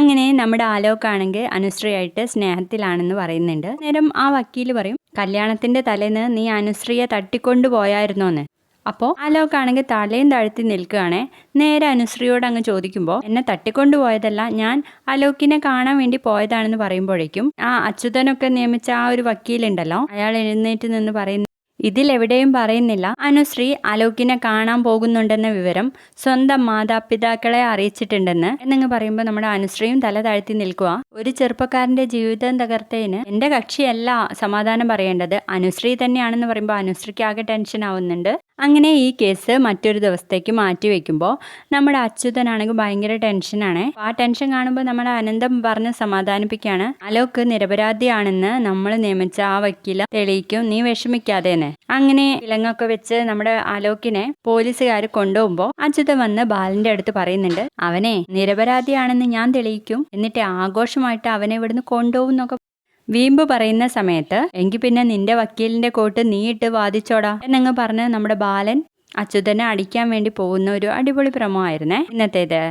അങ്ങനെ നമ്മുടെ ആലോകാണെങ്കിൽ അനുശ്രീയായിട്ട് സ്നേഹത്തിലാണെന്ന് പറയുന്നുണ്ട്. നേരം ആ വക്കീൽ പറയും, കല്യാണത്തിന്റെ തലേന്ന് നീ അനുശ്രീയെ തട്ടിക്കൊണ്ടു പോയായിരുന്നോന്ന്. അപ്പോൾ ആലോകാണെങ്കിൽ തലയും താഴ്ത്തി നിൽക്കുകയാണേ. നേരെ അനുശ്രീയോട് അങ്ങ് ചോദിക്കുമ്പോൾ, എന്നെ തട്ടിക്കൊണ്ടുപോയതല്ല, ഞാൻ അലോക്കിനെ കാണാൻ വേണ്ടി പോയതാണെന്ന് പറയുമ്പോഴേക്കും ആ അച്യുതനൊക്കെ നിയമിച്ച ആ ഒരു വക്കീലുണ്ടല്ലോ, അയാൾ എഴുന്നേറ്റ് നിന്ന് പറയുന്നു, ഇതിലെവിടെയും പറയുന്നില്ല അനുശ്രീ അലോക്കിനെ കാണാൻ പോകുന്നുണ്ടെന്ന വിവരം സ്വന്തം മാതാപിതാക്കളെ അറിയിച്ചിട്ടുണ്ടെന്ന് എന്നങ്ങ് പറയുമ്പോൾ നമ്മുടെ അനുശ്രീയും തല താഴ്ത്തി നിൽക്കുക. ഒരു ചെറുപ്പക്കാരന്റെ ജീവിതം തകർത്തതിന് എന്റെ കക്ഷിയല്ല സമാധാനം പറയേണ്ടത്, അനുശ്രീ തന്നെയാണെന്ന് പറയുമ്പോൾ അനുശ്രീക്ക് ആകെ ടെൻഷൻ ആവുന്നുണ്ട്. അങ്ങനെ ഈ കേസ് മറ്റൊരു ദിവസത്തേക്ക് മാറ്റി വെക്കുമ്പോൾ നമ്മുടെ അച്യുതനാണെങ്കിൽ ഭയങ്കര ടെൻഷനാണ്. ആ ടെൻഷൻ കാണുമ്പോൾ നമ്മുടെ അനന്തം പറഞ്ഞ് സമാധാനിപ്പിക്കുകയാണ്, അലോക്ക് നിരപരാധിയാണെന്ന് നമ്മൾ നിയമിച്ച ആ വക്കീല തെളിയിക്കും, നീ വിഷമിക്കാതെന്ന്. അങ്ങനെ വിലങ്ങൊക്കെ വെച്ച് നമ്മുടെ അലോക്കിനെ പോലീസുകാർ കൊണ്ടുപോകുമ്പോൾ അച്യുതൻ വന്ന് ബാലന്റെ അടുത്ത് പറയുന്നുണ്ട്, അവനെ നിരപരാധിയാണെന്ന് ഞാൻ തെളിയിക്കും, എന്നിട്ട് ആഘോഷമായിട്ട് അവനെ ഇവിടുന്ന് കൊണ്ടുപോകും എന്നൊക്കെ വീമ്പ് പറയുന്ന സമയത്ത്, എങ്കിൽ പിന്നെ നിന്റെ വക്കീലിന്റെ കോട്ട് നീ ഇട്ട് വാദിച്ചോടാ എന്നങ്ങ് പറഞ്ഞ് നമ്മുടെ ബാലൻ അച്യുതനെ അടിക്കാൻ വേണ്ടി പോകുന്ന ഒരു അടിപൊളി പ്രമോ ആയിരുന്നേ ഇന്നത്തേത്.